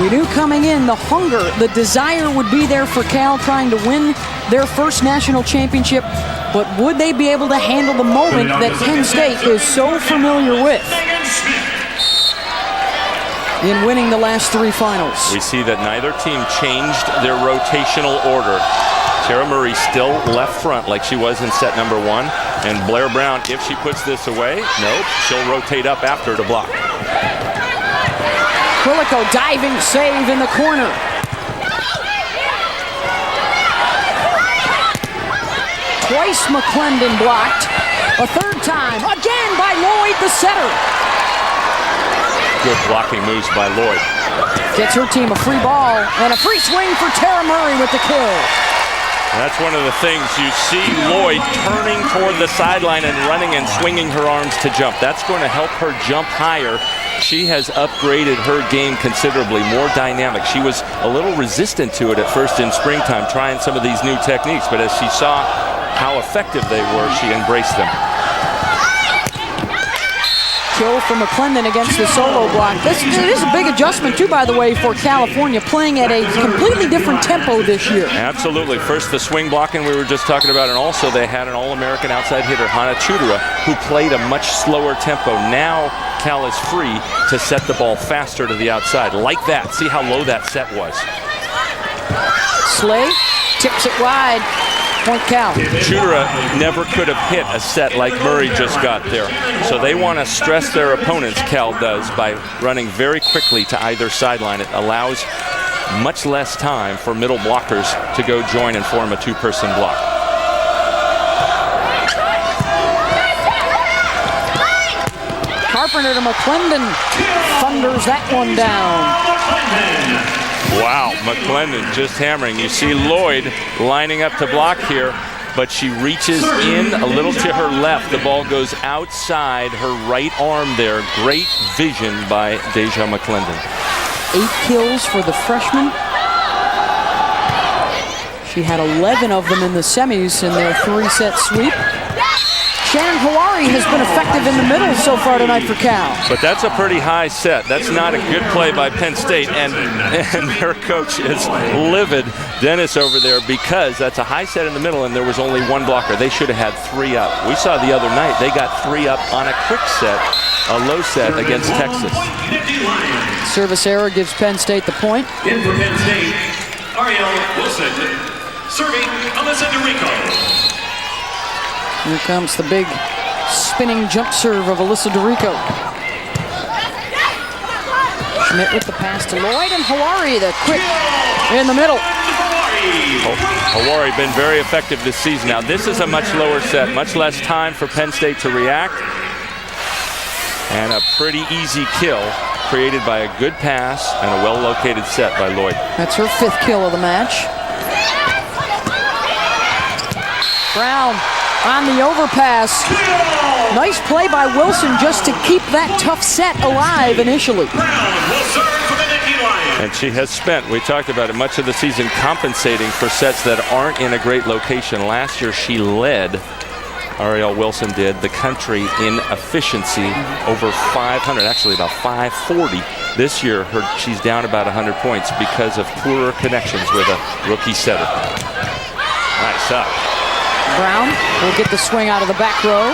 We knew coming in the hunger, the desire would be there for Cal trying to win their first national championship, but would they be able to handle the moment that Penn State is so familiar with in winning the last 3 finals? We see that neither team changed their rotational order. Tara Murray still left front like she was in set number 1. And Blair Brown, if she puts this away, nope, she'll rotate up after to block. Quilico diving save in the corner. Twice McClendon blocked. A third time, again by Lloyd, the setter. Good blocking moves by Lloyd. Gets her team a free ball and a free swing for Tara Murray with the kill. That's one of the things you see Lloyd turning toward the sideline and running and swinging her arms to jump. That's going to help her jump higher. She has upgraded her game considerably, more dynamic. She was a little resistant to it at first in springtime, trying some of these new techniques, but as she saw how effective they were, she embraced them. Kill for McClendon against the solo block. This is a big adjustment too, by the way, for California, playing at a completely different tempo this year. Absolutely. First the swing blocking we were just talking about, and also they had an All-American outside hitter, Hana Chudera, who played a much slower tempo. Now Cal is free to set the ball faster to the outside. Like that. See how low that set was. Slay tips it wide. Point Cal. Chudera never could have hit a set like Murray just got there. So they want to stress their opponents, Cal does, by running very quickly to either sideline. It allows much less time for middle blockers to go join and form a 2-person block. Carpenter to McClendon. Thunders that one down. Wow, McClendon just hammering. You see Lloyd lining up to block here, but she reaches in a little to her left. The ball goes outside her right arm there. Great vision by Deja McClendon. 8 kills for the freshman. She had 11 of them in the semis in their 3-set sweep. Shannon Hawari has been effective in the middle so far tonight for Cal. But that's a pretty high set. That's not a good play by Penn State, and their coach is livid, Dennis over there, because that's a high set in the middle and there was only 1 blocker. They should have had 3 up. We saw the other night they got 3 up on a quick set, a low set against Texas. Service error gives Penn State the point. In for Penn State, Ariel Wilson, serving Alyssa DeRico. Here comes the big spinning jump serve of Alyssa DeRico. Schmidt with the pass to Lloyd, and Hawari, the quick in the middle. Hawari been very effective this season. Now this is a much lower set, much less time for Penn State to react. And a pretty easy kill created by a good pass and a well-located set by Lloyd. That's her 5th kill of the match. Brown on the overpass. Nice play by Wilson just to keep that tough set alive initially. And she has spent, we talked about it, much of the season compensating for sets that aren't in a great location. Last year she led, Ariel Wilson did, the country in efficiency, over 500, actually about 540. This year she's down about 100 points because of poorer connections with a rookie setter. Nice up. Brown will get the swing out of the back row.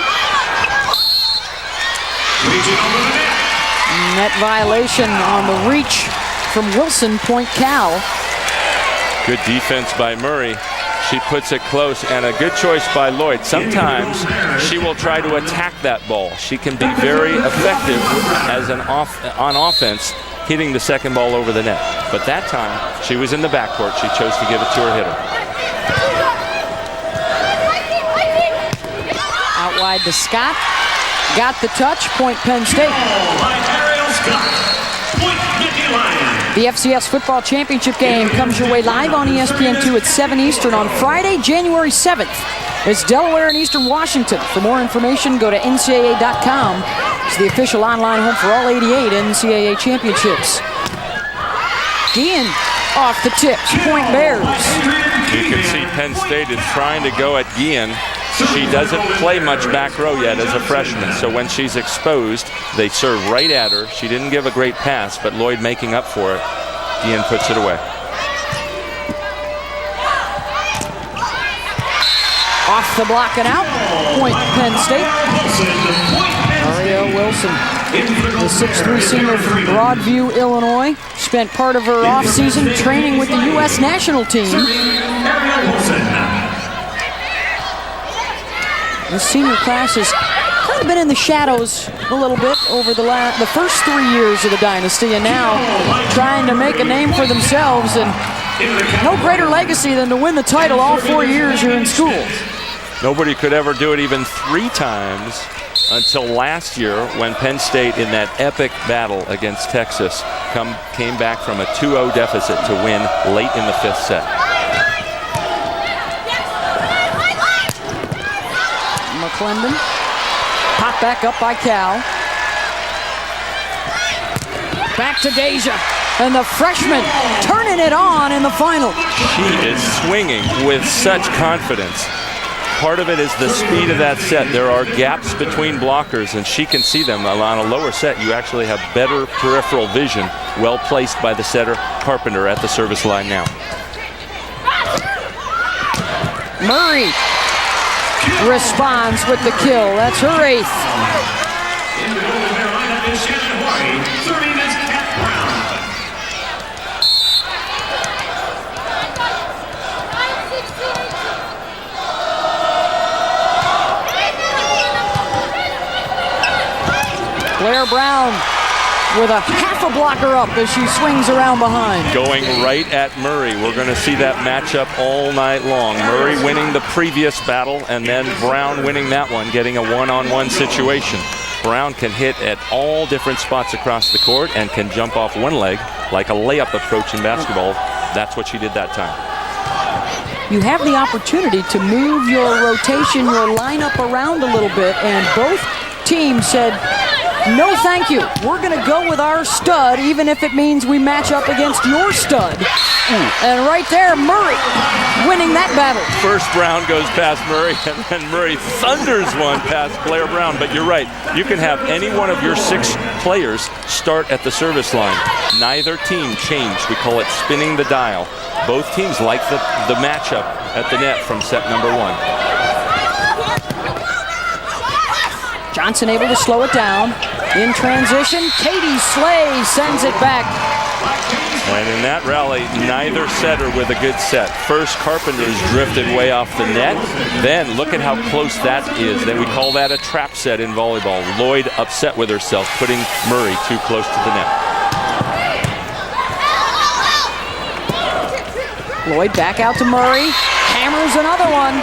Net violation on the reach from Wilson, point Cal. Good defense by Murray. She puts it close, and a good choice by Lloyd. Sometimes she will try to attack that ball. She can be very effective as on offense, hitting the second ball over the net. But that time, she was in the backcourt. She chose to give it to her hitter. Out wide to Scott. Got the touch. Point Penn State. The FCS Football Championship game comes your way live on ESPN2 at 7 Eastern on Friday, January 7th. It's Delaware and Eastern Washington. For more information, go to NCAA.com. It's the official online home for all 88 NCAA championships. Guillen off the tips. Point Bears. You can see Penn State is trying to go at Guillen. She doesn't play much back row yet as a freshman, so when she's exposed, they serve right at her. She didn't give a great pass, but Lloyd making up for it. Guillen puts it away. Off the block and out. Point Penn State. Ariel Wilson, the 6'3" senior from Broadview, Illinois, spent part of her offseason training with the U.S. national team. The senior class has kind of been in the shadows a little bit over the first 3 years of the dynasty, and now trying to make a name for themselves, and no greater legacy than to win the title all 4 years you're in school. Nobody could ever do it even 3 times until last year when Penn State, in that epic battle against Texas, came back from a 2-0 deficit to win late in the 5th set. McClendon, pop back up by Cal. Back to Deja, and the freshman turning it on in the final. She is swinging with such confidence. Part of it is the speed of that set. There are gaps between blockers, and she can see them. On a lower set, you actually have better peripheral vision, well placed by the setter, Carpenter, at the service line now. Murray responds with the kill. That's her 8th. Blair Brown with a half a blocker up as she swings around behind. Going right at Murray. We're going to see that matchup all night long. Murray winning the previous battle, and then Brown winning that one, getting a one-on-one situation. Brown can hit at all different spots across the court and can jump off one leg like a layup approach in basketball. That's what she did that time. You have the opportunity to move your rotation, your lineup around a little bit, and both teams said, no, thank you. We're going to go with our stud, even if it means we match up against your stud. And right there, Murray winning that battle. First Brown goes past Murray, and then Murray thunders one past Blair Brown. But you're right. You can have any one of your 6 players start at the service line. Neither team changed. We call it spinning the dial. Both teams like the matchup at the net from set number 1. Johnson able to slow it down. In transition, Katie Slay sends it back. And in that rally, neither setter with a good set. First, Carpenter's drifted way off the net. Then, look at how close that is. Then we call that a trap set in volleyball. Lloyd upset with herself, putting Murray too close to the net. Lloyd back out to Murray. Hammers another one.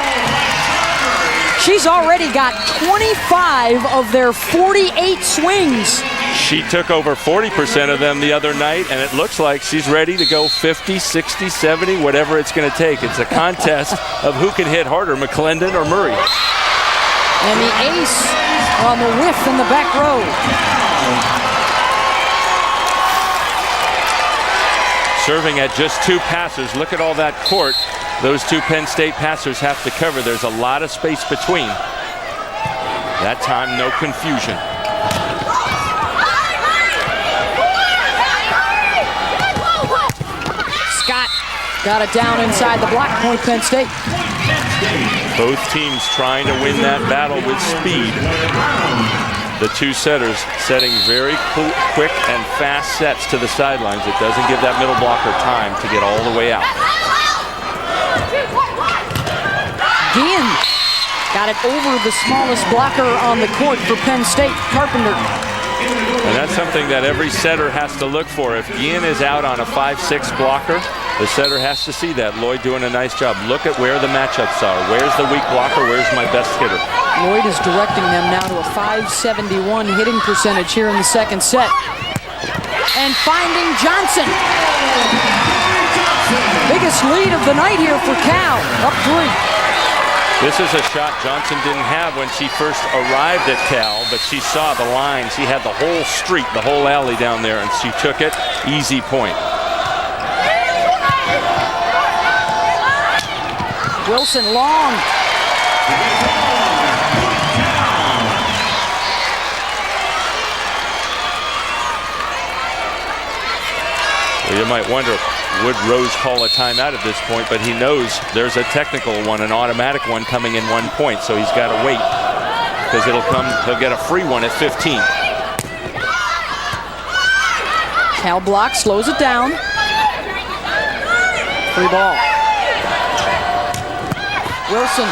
She's already got 25 of their 48 swings. She took over 40% of them the other night, and it looks like she's ready to go 50, 60, 70, whatever it's going to take. It's a contest of who can hit harder, McClendon or Murray. And the ace on the whiff in the back row. Serving at just 2 passers. Look at all that court those 2 Penn State passers have to cover. There's a lot of space between. That time, no confusion. Scott got it down inside the block, point Penn State. Both teams trying to win that battle with speed. The 2 setters setting very quick and fast sets to the sidelines. It doesn't give that middle blocker time to get all the way out. Guillen got it over the smallest blocker on the court for Penn State, Carpenter. And that's something that every setter has to look for. If Guillen is out on a 5-6 blocker, the setter has to see that. Lloyd doing a nice job. Look at where the matchups are. Where's the weak blocker? Where's my best hitter? Lloyd is directing them now to a 571 hitting percentage here in the second set. And finding Johnson. Biggest lead of the night here for Cal, up 3. This is a shot Johnson didn't have when she first arrived at Cal, but she saw the line. She had the whole street, the whole alley down there, and she took it. Easy point. Wilson long. Well, you might wonder, would Rose call a timeout at this point? But he knows there's a technical one, an automatic one coming in 1 point, so he's got to wait because he'll get a free one at 15. Cal block, slows it down. Free ball. Wilson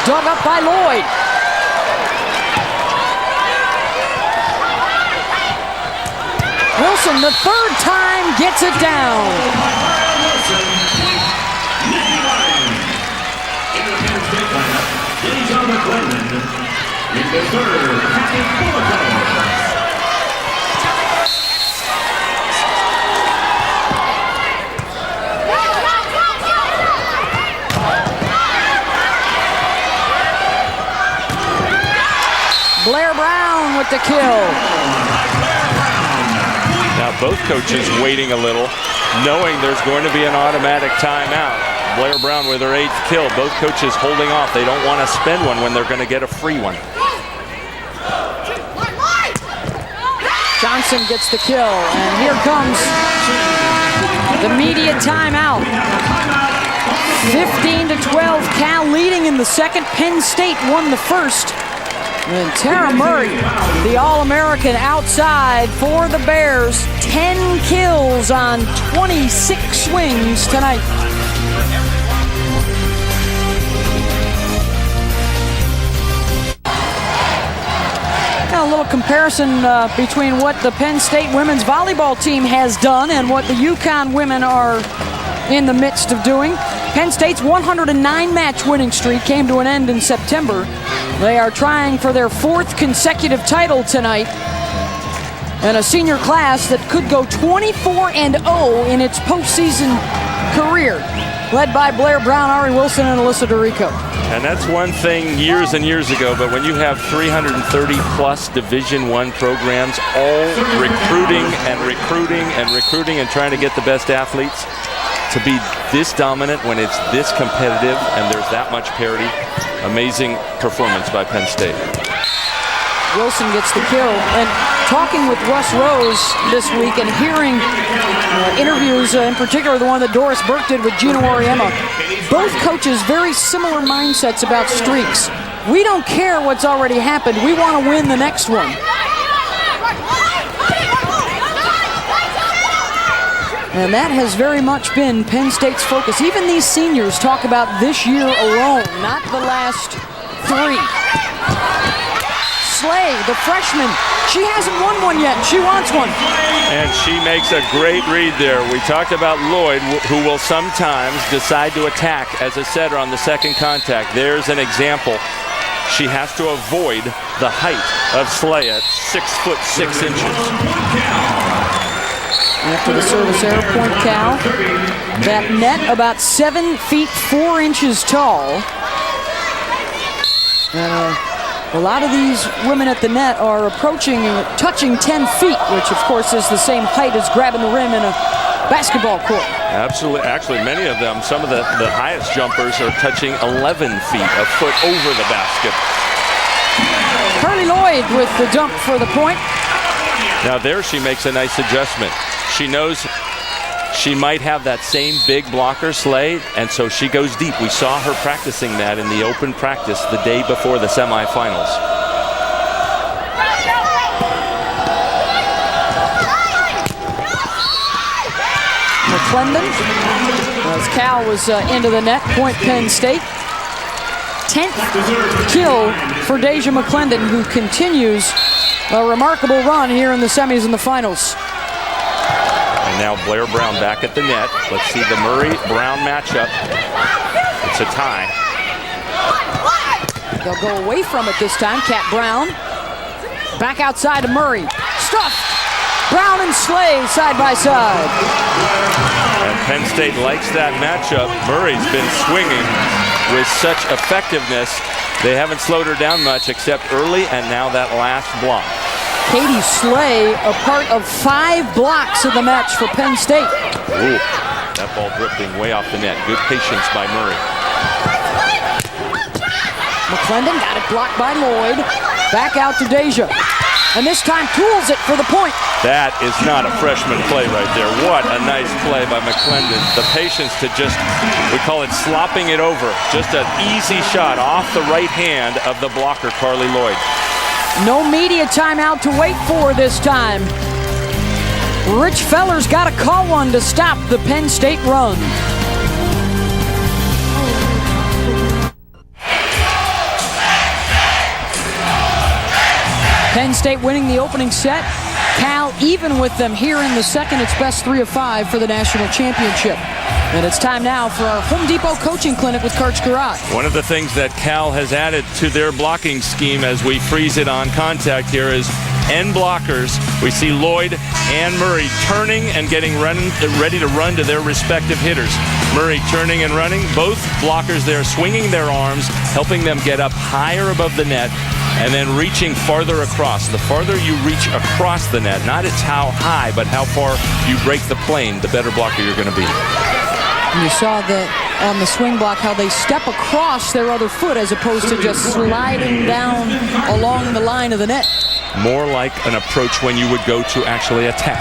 dug up by Lloyd. Wilson, the third time, gets it down. Blair Brown with the kill. Now both coaches waiting a little, knowing there's going to be an automatic timeout. Blair Brown with her 8th kill. Both coaches holding off. They don't want to spend one when they're going to get a free one. Johnson gets the kill, and here comes the media timeout. 15-12, Cal leading in the second. Penn State won the first. And Tara Murray, the All-American, outside for the Bears. 10 kills on 26 swings tonight. Got a little comparison between what the Penn State women's volleyball team has done and what the UConn women are in the midst of doing. Penn State's 109-match winning streak came to an end in September. They are trying for their 4th consecutive title tonight, and a senior class that could go 24-0 in its postseason career, led by Blair Brown, Ari Wilson, and Alyssa DeRico. And that's one thing years and years ago, but when you have 330-plus Division I programs all recruiting and trying to get the best athletes, to be this dominant when it's this competitive and there's that much parity, amazing performance by Penn State. Wilson gets the kill. And talking with Russ Rose this week and hearing interviews, in particular the one that Doris Burke did with Gina Oriema, both coaches very similar mindsets about streaks. We don't care what's already happened. We want to win the next one. And that has very much been Penn State's focus. Even these seniors talk about this year alone, not the last 3. Slay, the freshman, she hasn't won one yet. She wants one. And she makes a great read there. We talked about Lloyd, who will sometimes decide to attack as a setter on the second contact. There's an example. She has to avoid the height of Slay at 6'6". After the service error, point Cal. That net about 7 feet 4 inches tall. And a lot of these women at the net are touching 10 feet, which of course is the same height as grabbing the rim in a basketball court. Absolutely. Actually, many of them, some of the highest jumpers are touching 11 feet, a foot over the basket. Carly Lloyd with the dump for the point. Now there she makes a nice adjustment. She knows she might have that same big blocker, Slay, and so she goes deep. We saw her practicing that in the open practice the day before the semifinals. McClendon, as Cal was into the net, point Penn State. 10th kill for Deja McClendon, who continues a remarkable run here in the semis and the finals. And now Blair Brown back at the net. Let's see the Murray-Brown matchup. It's a tie. They'll go away from it this time. Cat Brown back outside to Murray. Stuffed. Brown and Slay side by side. And Penn State likes that matchup. Murray's been swinging with such effectiveness. They haven't slowed her down much except early and now that last block. Katie Slay, a part of 5 blocks of the match for Penn State. Ooh, that ball drifting way off the net. Good patience by Murray. McClendon got it blocked by Lloyd. Back out to Deja. And this time tools it for the point. That is not a freshman play right there. What a nice play by McClendon. The patience to just, we call it slopping it over. Just an easy shot off the right hand of the blocker, Carly Lloyd. No media timeout to wait for this time. Rich Feller's got to call one to stop the Penn State run. Penn State winning the opening set. Cal even with them here in the second. It's best 3 of 5 for the national championship. And it's time now for our Home Depot coaching clinic with Coach Garrett. One of the things that Cal has added to their blocking scheme as we freeze it on contact here is end blockers. We see Lloyd and Murray turning and getting ready to run to their respective hitters. Murray turning and running. Both blockers there swinging their arms, helping them get up higher above the net, and then reaching farther across. The farther you reach across the net, not it's how high, but how far you break the plane, the better blocker you're going to be. And you saw on the swing block how they step across their other foot as opposed to just sliding down along the line of the net. More like an approach when you would go to actually attack.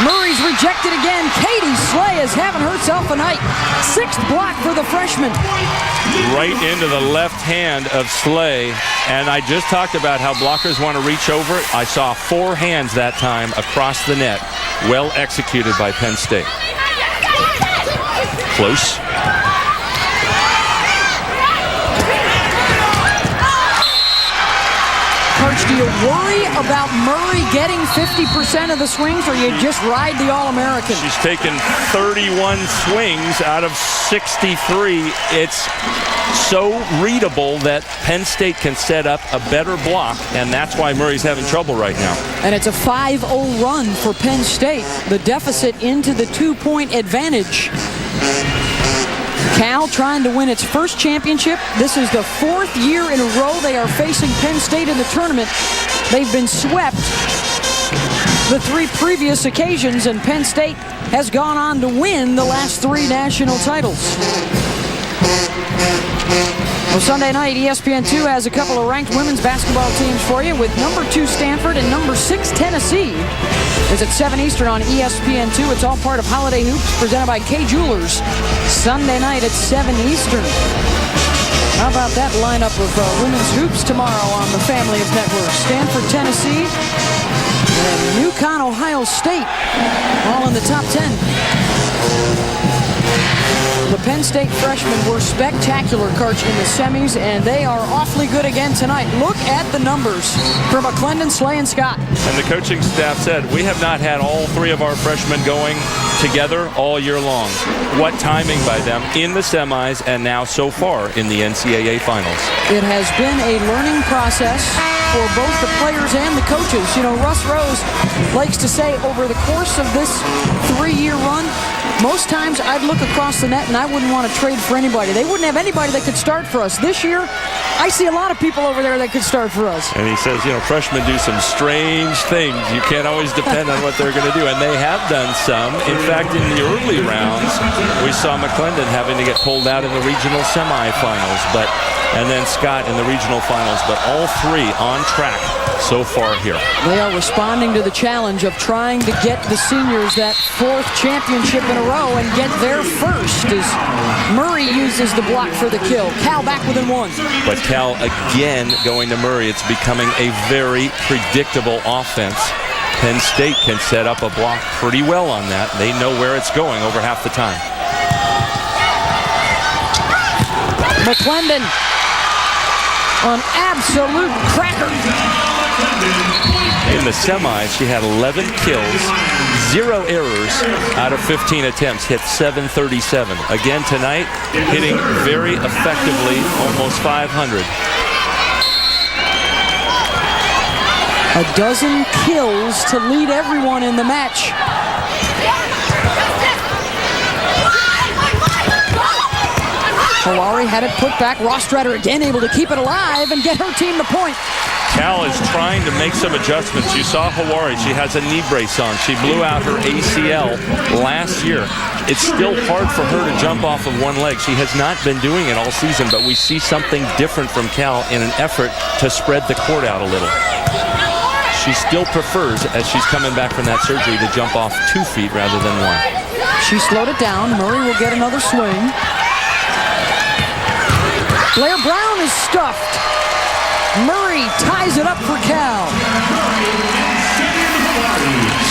Murray's rejected again. Katie Slay is having herself a night. 6th block for the freshman. Right into the left hand of Slay. And I just talked about how blockers want to reach over it. I saw 4 hands that time across the net. Well executed by Penn State. Close. Coach, do you worry about Murray getting 50% of the swings, or you just ride the All-American? She's taken 31 swings out of 63. It's so readable that Penn State can set up a better block, and that's why Murray's having trouble right now. And it's a 5-0 run for Penn State. The deficit into the 2-point advantage. Cal trying to win its first championship. This is the 4th year in a row they are facing Penn State in the tournament. They've been swept the 3 previous occasions, and Penn State has gone on to win the last 3 national titles. Well, Sunday night, ESPN2 has a couple of ranked women's basketball teams for you, with number 2 Stanford and number 6 Tennessee. It's at 7 Eastern on ESPN2. It's all part of Holiday Hoops, presented by Kay Jewelers. Sunday night at 7 Eastern. How about that lineup of women's hoops tomorrow on the family of networks? Stanford, Tennessee, and UConn, Ohio State, all in the top 10. The Penn State freshmen were spectacular, Coach, in the semis, and they are awfully good again tonight. Look at the numbers for McClendon, Slay, and Scott. And the coaching staff said, we have not had all 3 of our freshmen going together all year long. What timing by them in the semis and now so far in the NCAA finals. It has been a learning process for both the players and the coaches. You know, Russ Rose likes to say over the course of this 3-year run, most times I'd look across the net and I wouldn't want to trade for anybody. They wouldn't have anybody that could start for us. This year, I see a lot of people over there that could start for us. And he says, you know, freshmen do some strange things. You can't always depend on what they're going to do. And they have done some. In fact, in the early rounds, we saw McClendon having to get pulled out in the regional semifinals. And then Scott in the regional finals. But all 3 on track so far here. They are responding to the challenge of trying to get the seniors that 4th championship in a row and get there first as Murray uses the block for the kill. Cal back within 1. But Cal again going to Murray. It's becoming a very predictable offense. Penn State can set up a block pretty well on that. They know where it's going over half the time. McClendon, an absolute cracker. In the semis, she had 11 kills, 0 errors out of 15 attempts, hit 737. Again tonight, hitting very effectively, almost 500. A dozen kills to lead everyone in the match. Hawari had it put back. Rostrader again able to keep it alive and get her team the point. Cal is trying to make some adjustments. You saw Hawari. She has a knee brace on. She blew out her ACL last year. it's still hard for her to jump off of one leg. She has not been doing it all season, but we see something different from Cal in an effort to spread the court out a little. She still prefers, as she's coming back from that surgery, to jump off 2 feet rather than 1. She slowed it down. Murray will get another swing. Blair Brown is stuffed. Murray ties it up for Cal.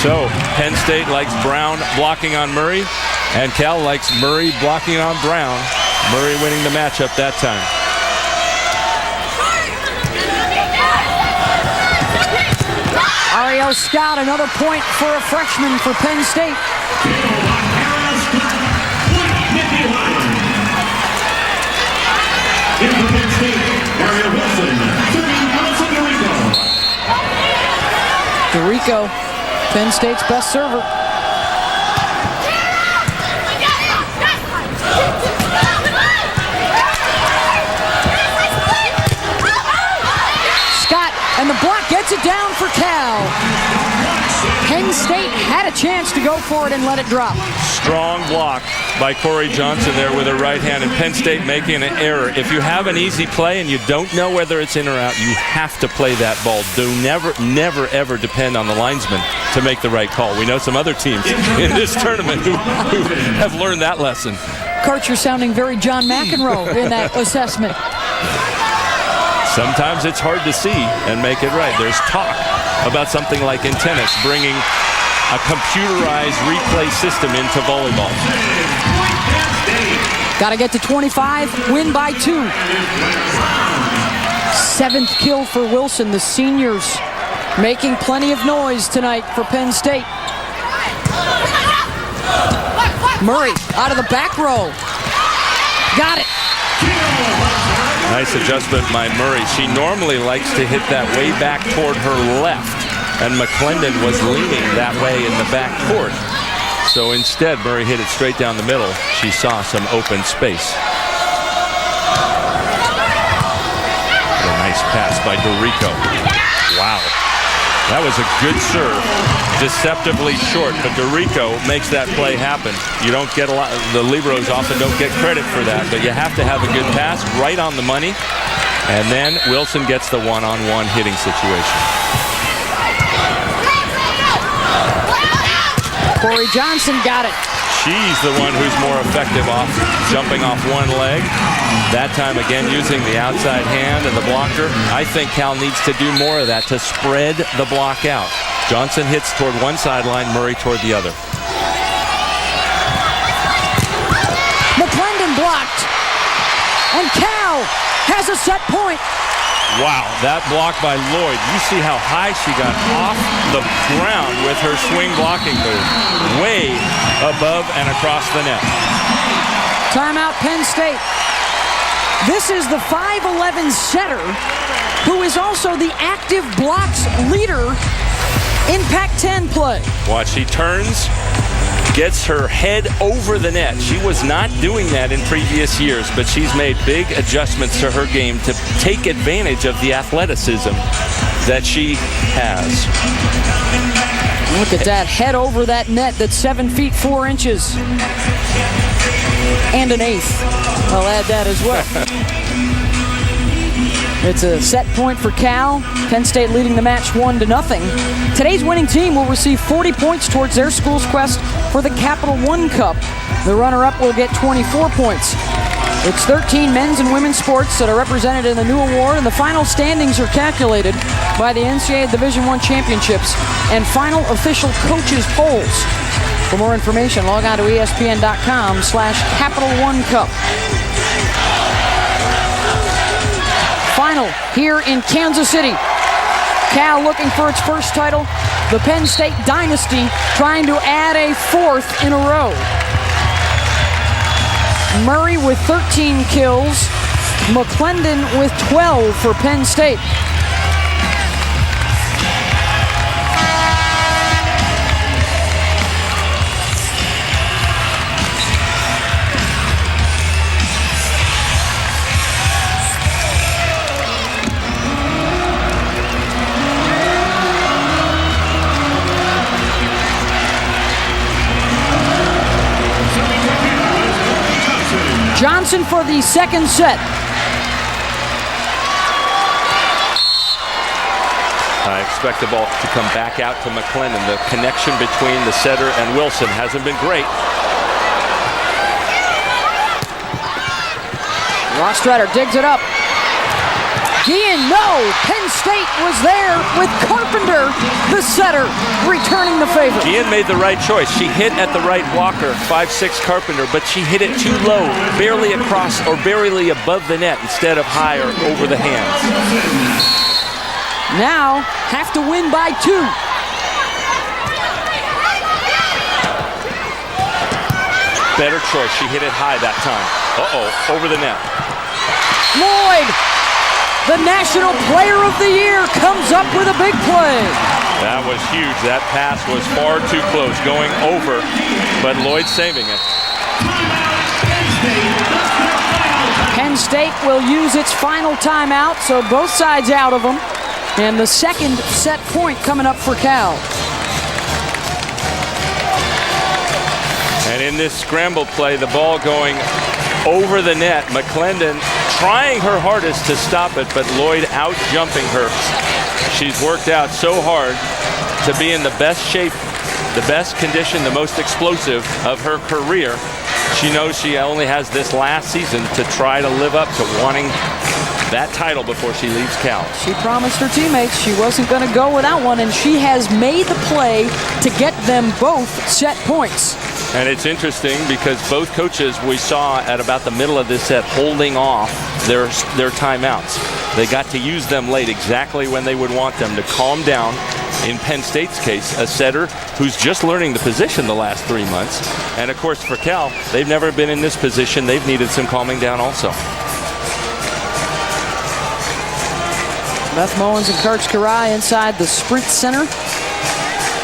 So Penn State likes Brown blocking on Murray, and Cal likes Murray blocking on Brown. Murray winning the matchup that time. Ariel Scott, another point for a freshman for Penn State. DeRico, Penn State's best server. Scott, and the block gets it down for Cal. Penn State had a chance to go for it and let it drop. Strong block by Corey Johnson there with her right hand, and Penn State making an error. If you have an easy play and you don't know whether it's in or out, you have to play that ball. Do never, ever depend on the linesman to make the right call. We know some other teams in this tournament who have learned that lesson. Karcher sounding very John McEnroe in that assessment. Sometimes it's hard to see and make it right. There's talk about something like in tennis, bringing a computerized replay system into volleyball. Got to get to 25, win by 2. 7th kill for Wilson. The seniors making plenty of noise tonight for Penn State. Murray out of the back row. Got it. Nice adjustment by Murray. She normally likes to hit that way back toward her left, and McClendon was leaning that way in the back court. So instead, Murray hit it straight down the middle. She saw some open space. A nice pass by DeRico. Wow. That was a good serve. Deceptively short, but DeRico makes that play happen. You don't get a lot, the liberos often don't get credit for that, but you have to have a good pass right on the money, and then Wilson gets the one-on-one hitting situation. Corey Johnson got it. She's the one who's more effective off jumping off one leg. That time again using the outside hand and the blocker. I think Cal needs to do more of that to spread the block out. Johnson hits toward one sideline, Murray toward the other. McClendon blocked. And Cal has a set point. Wow, that block by Lloyd. You see how high she got off the ground with her swing blocking move. Way above and across the net. Timeout, Penn State. This is the 5'11" setter who is also the active blocks leader in Pac-10 play. Watch, she turns, gets her head over the net. She was not doing that in previous years, but she's made big adjustments to her game to take advantage of the athleticism that she has. Look at that, head over that net. That's 7 feet 4 inches. And an eighth. I'll add that as well. It's a set point for Cal. Penn State leading the match 1-0. Today's winning team will receive 40 points towards their school's quest for the Capital One Cup. The runner-up will get 24 points. It's 13 men's and women's sports that are represented in the new award, and the final standings are calculated by the NCAA Division I Championships and final official coaches polls. For more information, log on to ESPN.com/Capital One Cup. Final here in Kansas City. Cal looking for its first title. The Penn State dynasty trying to add a 4th in a row. Murray with 13 kills. McClendon with 12 for Penn State. Johnson for the second set. I expect the ball to come back out to McClendon. The connection between the setter and Wilson hasn't been great. Rostratter digs it up. Guillen, no! Penn State was there with Carpenter, the setter, returning the favor. Guillen made the right choice. She hit at the right blocker, 5'6" Carpenter, but she hit it too low, barely across or barely above the net instead of higher over the hands. Now, have to win by 2. Better choice. She hit it high that time. Uh-oh, over the net. Lloyd, the National Player of the Year, comes up with a big play. That was huge. That pass was far too close, going over, but Lloyd saving it. Penn State will use its final timeout, so both sides out of them. And the second set point coming up for Cal. And in this scramble play, the ball going over the net. McClendon trying her hardest to stop it, but Lloyd out jumping her. She's worked out so hard to be in the best shape, the best condition, the most explosive of her career. She knows she only has this last season to try to live up to wanting that title before she leaves Cal. She promised her teammates she wasn't going to go without one, and she has made the play to get them both set points. And it's interesting because both coaches we saw at about the middle of this set holding off their timeouts. They got to use them late exactly when they would want them to calm down. In Penn State's case, a setter who's just learning the position the last 3 months. And of course for Cal, they've never been in this position. They've needed some calming down also. Beth Mullins and Karch Karai inside the Sprint Center.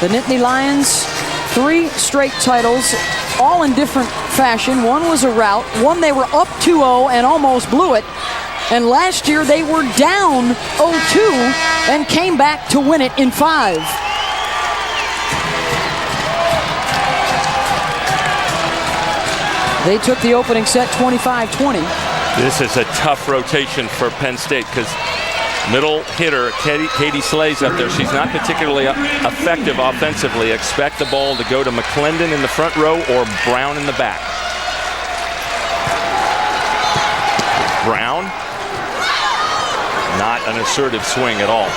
The Nittany Lions, 3 straight titles, all in different fashion. One was a rout. One they were up 2-0 and almost blew it. And last year they were down 0-2 and came back to win it in 5. They took the opening set 25-20. This is a tough rotation for Penn State because middle hitter Katie Slay's up there. She's not particularly effective offensively. Expect the ball to go to McClendon in the front row or Brown in the back. Brown, not an assertive swing at all.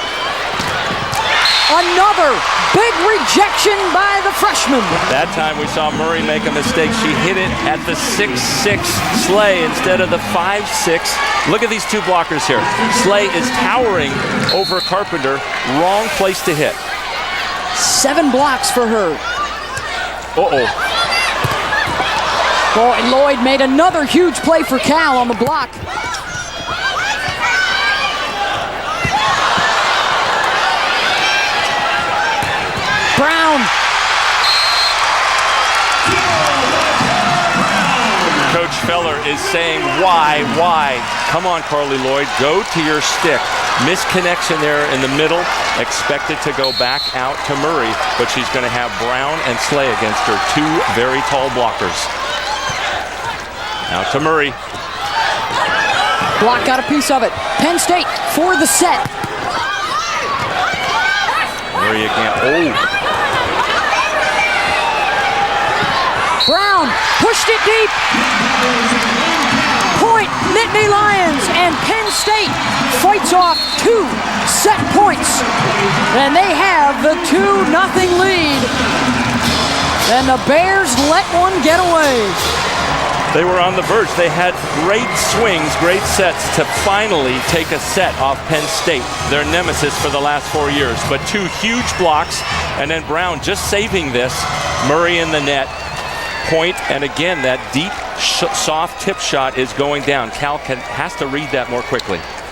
Another big rejection by the freshman. That time we saw Murray make a mistake. She hit it at the 6'6" Slay instead of the 5'6". Look at these 2 blockers here. Slay is towering over Carpenter. Wrong place to hit. 7 blocks for her. Uh-oh. Boy, Lloyd made another huge play for Cal on the block. Brown. Coach Feller is saying, why? Come on, Carly Lloyd, go to your stick. Misconnection there in the middle. Expected to go back out to Murray, but she's going to have Brown and Slay against her, 2 very tall blockers. Out to Murray. Block got a piece of it. Penn State for the set. Murray again. Oh. Brown pushed it deep. Point, Nittany Lions, and Penn State fights off 2 set points. And they have the 2-0 lead. And the Bears let one get away. They were on the verge. They had great swings, great sets to finally take a set off Penn State, their nemesis for the last 4 years. But 2 huge blocks, and then Brown just saving this. Murray in the net. Point, and again, that deep, soft tip shot is going down. Cal has to read that more quickly.